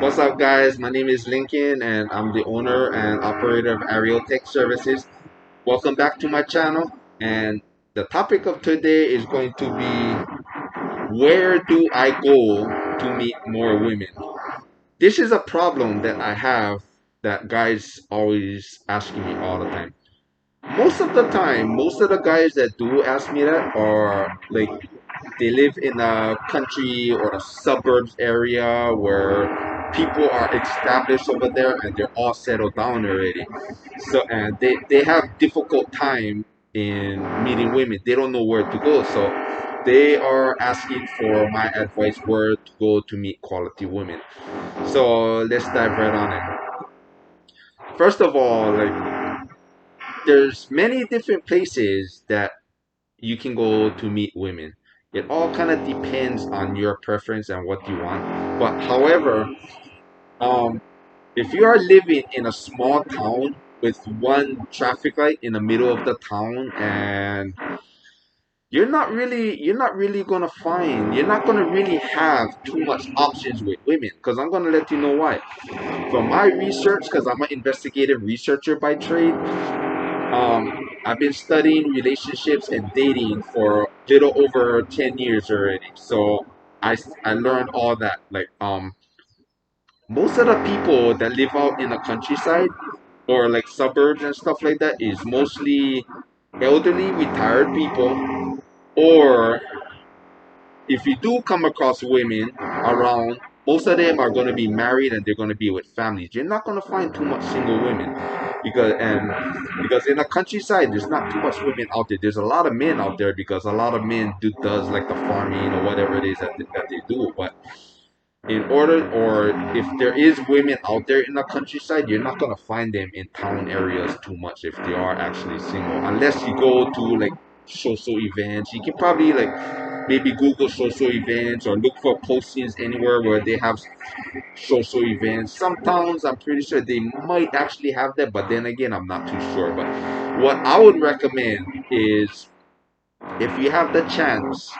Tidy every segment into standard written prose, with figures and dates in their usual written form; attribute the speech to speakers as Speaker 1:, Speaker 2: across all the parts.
Speaker 1: What's up, guys? My name is Lincoln, and I'm the owner and operator of Ariel Tech Services. Welcome back to my channel. And the topic of today is going to be, where do I go to meet more women? This is a problem that I have that guys always asking me all the time. Most of the time, most of the guys that do ask me that are like they live in a country or a suburbs area where people are established over there and they're all settled down already. So and they have difficult time in meeting women. They don't know where to go. So they are asking for my advice where to go to meet quality women. So let's dive right on it. First of all, like there's many different places that you can go to meet women. It all kind of depends on your preference and what you want. But however, um, if you are living in a small town with one traffic light in the middle of the town, and you're not gonna really have too much options with women. Because I'm gonna let you know why. From my research, because I'm an investigative researcher by trade, I've been studying relationships and dating for a little over 10 years already. So I learned all that. Like, most of the people that live out in the countryside or like suburbs and stuff like that is mostly elderly, retired people, or if you do come across women around, most of them are going to be married and they're going to be with families. You're not going to find too much single women because in the countryside there's not too much women out there. There's a lot of men out there because a lot of men does like the farming or whatever it is that they do. But in order, or if there is women out there in the countryside, you're not gonna find them in town areas too much if they are actually single, unless you go to like social events. You can probably like maybe Google social events or look for postings anywhere where they have social events. Some towns, I'm pretty sure they might actually have that, but then again, I'm not too sure. But what I would recommend is, if you have the chance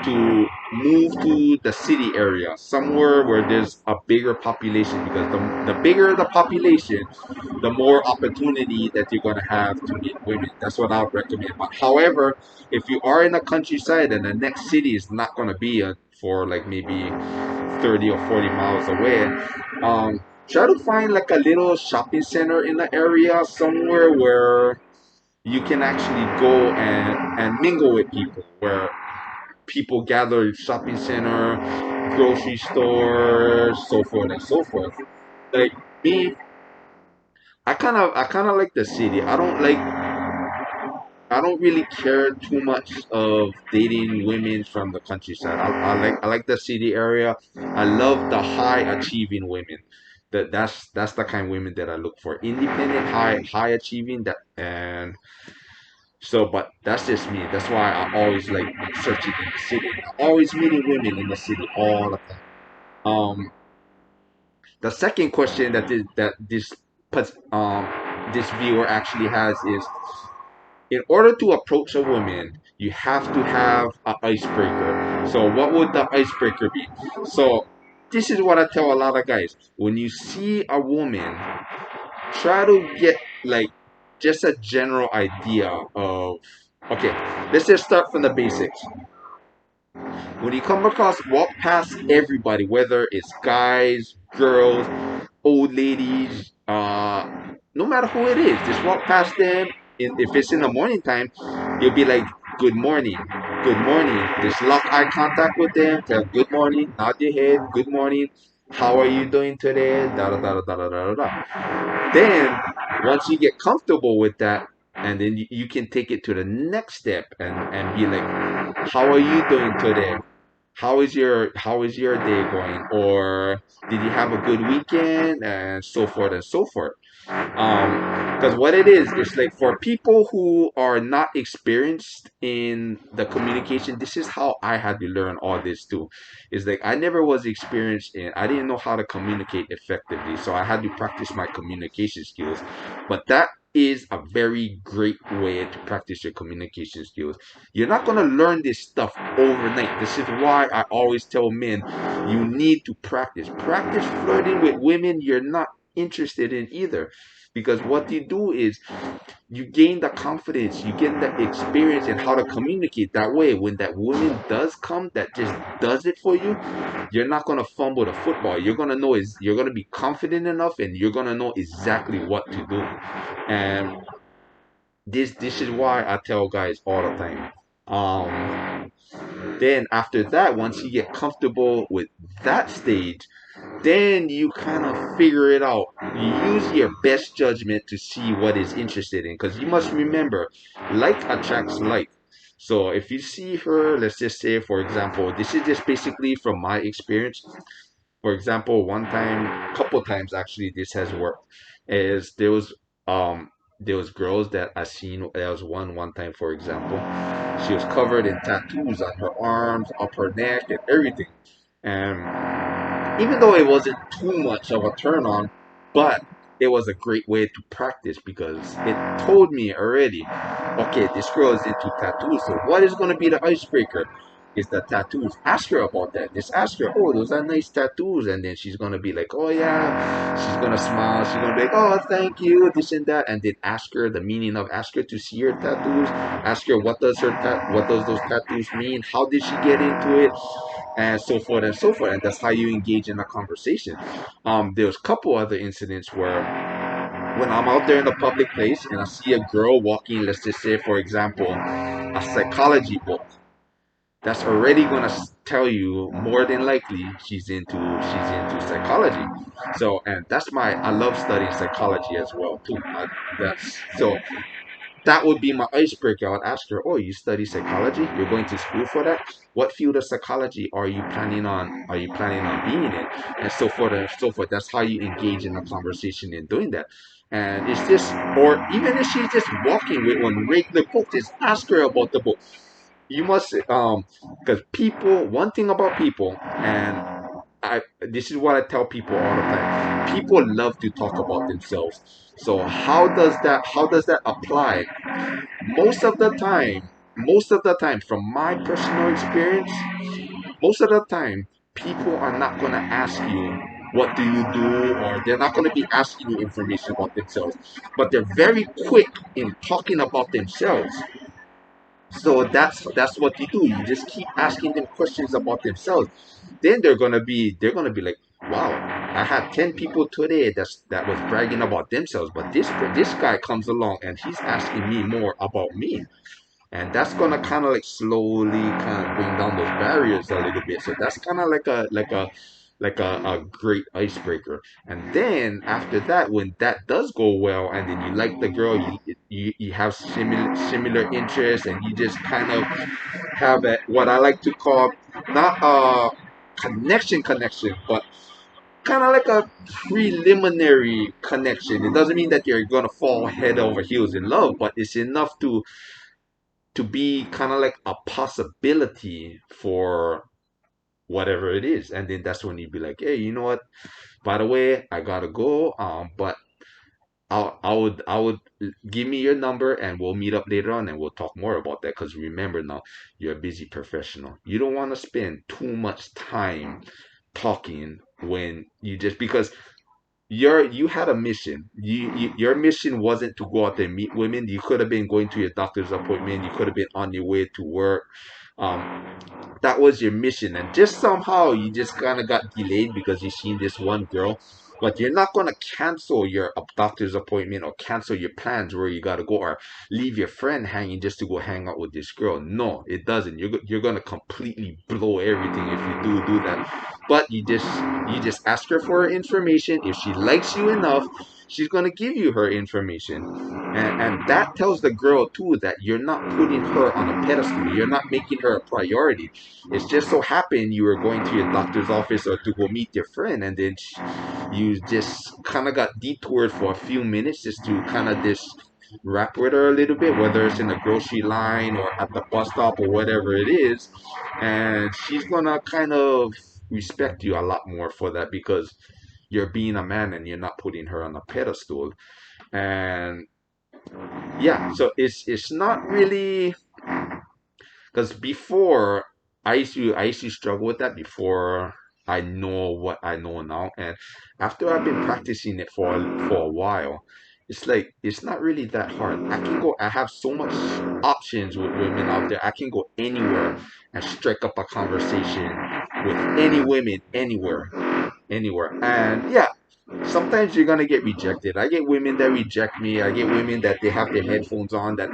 Speaker 1: to move to the city area, somewhere where there's a bigger population, because the bigger the population, the more opportunity that you're going to have to meet women. That's what I would recommend. But however, if you are in the countryside and the next city is not going to be for like maybe 30 or 40 miles away, try to find like a little shopping center in the area, somewhere where you can actually go and mingle with people, where people gather at shopping center, grocery store, so forth and so forth. Like me, I kind of like the city. I don't really care too much of dating women from the countryside. I like the city area. I love the high achieving women. That's the kind of women that I look for. Independent, high achieving, that. And so, but that's just me. That's why I always like searching in the city. I'm always meeting women in the city all the time. The second question this viewer actually has is, in order to approach a woman, you have to have an icebreaker. So, what would the icebreaker be? So, this is what I tell a lot of guys. When you see a woman, try to get like just a general idea of, okay, let's just start from the basics. When you come across, walk past everybody, whether it's guys, girls, old ladies, no matter who it is, just walk past them. If it's in the morning time, you'll be like, good morning, good morning. Just lock eye contact with them, tell good morning, nod your head, good morning, how are you doing today, da da da da da da da da. Then, once you get comfortable with that, and then you can take it to the next step and be like, how are you doing today? How is your day going? Or did you have a good weekend? And so forth and so forth. Because what it is, it's like for people who are not experienced in the communication, this is how I had to learn all this too. It's like I never was experienced in, I didn't know how to communicate effectively, so I had to practice my communication skills. But is a very great way to practice your communication skills. You're not going to learn this stuff overnight. This is why I always tell men you need to practice. Practice flirting with women you're not interested in either. Because what you do is you gain the confidence, you get the experience in how to communicate that way. When that woman does come that just does it for you, you're not gonna fumble the football. You're gonna know is you're gonna be confident enough and you're gonna know exactly what to do. And this is why I tell guys all the time. Then after that, once you get comfortable with that stage, then you kind of figure it out. You use your best judgment to see what is interested in, because you must remember, like attracts like. So if you see her, let's just say, for example, this is just basically from my experience. For example, one time, couple times actually, this has worked. Is there was girls that I seen. There was one time, for example, she was covered in tattoos on her arms, up her neck, and everything. And even though it wasn't too much of a turn on, but it was a great way to practice because it told me already, okay, this girl is into tattoos, so what is going to be the icebreaker? Is the tattoos. Ask her about that. Just ask her, oh, those are nice tattoos. And then she's going to be like, oh, yeah. She's going to smile. She's going to be like, oh, thank you, this and that. And then ask her the meaning of, ask her to see her tattoos. Ask her what does those tattoos mean? How did she get into it? And so forth and so forth. And that's how you engage in a conversation. There's a couple other incidents where when I'm out there in a public place and I see a girl walking, let's just say, for example, a psychology book, that's already gonna tell you more than likely she's into psychology. So, and that's my I love studying psychology as well too. That's so that would be my icebreaker. I would ask her, "Oh, you study psychology? You're going to school for that? What field of psychology are you planning on being in?" And so forth and so forth. That's how you engage in a conversation in doing that. And it's just, or even if she's just walking with one regular book, just ask her about the book. You must, because people. One thing about people, and this is what I tell people all the time. People love to talk about themselves. So how does that apply? Most of the time, from my personal experience, most of the time, people are not going to ask you, what do you do? Or they're not going to be asking you information about themselves. But they're very quick in talking about themselves. So that's what you do. You just keep asking them questions about themselves. Then they're gonna be like, wow, I had 10 people today that was bragging about themselves, but this guy comes along and he's asking me more about me. And that's gonna kind of like slowly kind of bring down those barriers a little bit. So that's kind of like a great icebreaker. And then after that, when that does go well, and then you like the girl, you have similar interests, and you just kind of have what I like to call not a connection, but kind of like a preliminary connection. It doesn't mean that you're gonna fall head over heels in love, but it's enough to be kind of like a possibility for whatever it is. And then that's when you'd be like, hey, you know what? By the way, I gotta go. But I would give me your number and we'll meet up later on and we'll talk more about that. Because remember now, you're a busy professional. You don't want to spend too much time talking when you just because you had a mission. Your mission wasn't to go out there and meet women. You could have been going to your doctor's appointment. You could have been on your way to work. Um, that was your mission, and just somehow you just kind of got delayed because you seen this one girl. But you're not gonna cancel your doctor's appointment or cancel your plans where you gotta go or leave your friend hanging just to go hang out with this girl. No, it doesn't. You're gonna completely blow everything if you do that. But you just ask her for her information. If she likes you enough, she's gonna give you her information. And that tells the girl too that you're not putting her on a pedestal. You're not making her a priority. It's just so happened you were going to your doctor's office or to go meet your friend, and then you just kind of got detoured for a few minutes just to kind of just rap with her a little bit, whether it's in the grocery line or at the bus stop or whatever it is. And she's gonna kind of respect you a lot more for that because you're being a man and you're not putting her on a pedestal. And Yeah, so it's not really, because before I used to struggle with that before I know what I know now, and after I've been practicing it for a while, it's like it's not really that hard. I have so much options with women out there. I can go anywhere and strike up a conversation with any women anywhere. And yeah, sometimes you're gonna get rejected. I get women that reject me. I get women that they have their headphones on that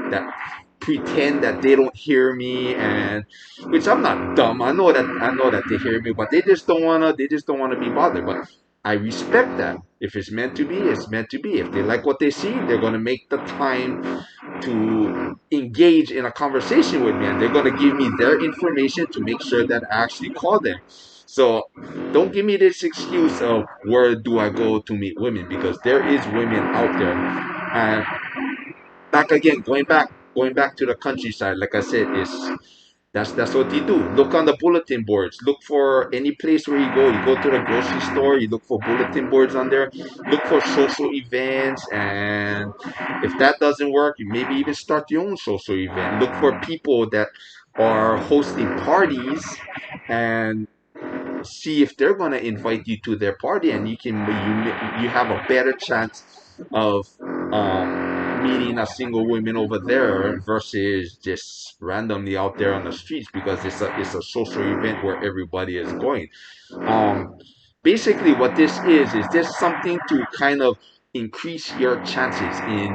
Speaker 1: pretend that they don't hear me, and which I'm not dumb. I know that they hear me, but they just don't wanna be bothered. But I respect that. If it's meant to be, it's meant to be. If they like what they see, they're gonna make the time to engage in a conversation with me, and they're going to give me their information to make sure that I actually call them. So don't give me this excuse of where do I go to meet women, because there is women out there. And back again, going back to the countryside, like I said, is that's what you do. Look on the bulletin boards. Look for any place where you go. You go to the grocery store, you look for bulletin boards on there. Look for social events, and if that doesn't work, you maybe even start your own social event. Look for people that are hosting parties, and see if they're gonna invite you to their party, and you have a better chance of meeting a single woman over there versus just randomly out there on the streets, because it's a social event where everybody is going. Um, Basically, what this is just something to kind of increase your chances in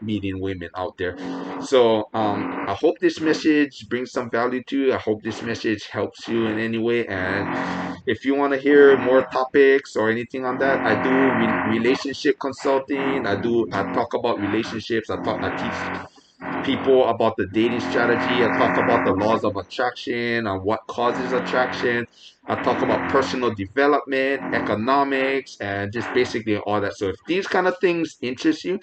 Speaker 1: meeting women out there. So I hope this message brings some value to you. I hope this message helps you in any way. And if you want to hear more topics or anything on that, I do relationship consulting. I talk about relationships. I teach people about the dating strategy. I talk about the laws of attraction and what causes attraction. I talk about personal development, economics, and just basically all that. So if these kind of things interest you,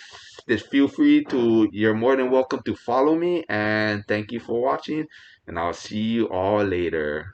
Speaker 1: just feel free to, you're more than welcome to follow me. And thank you for watching. And I'll see you all later.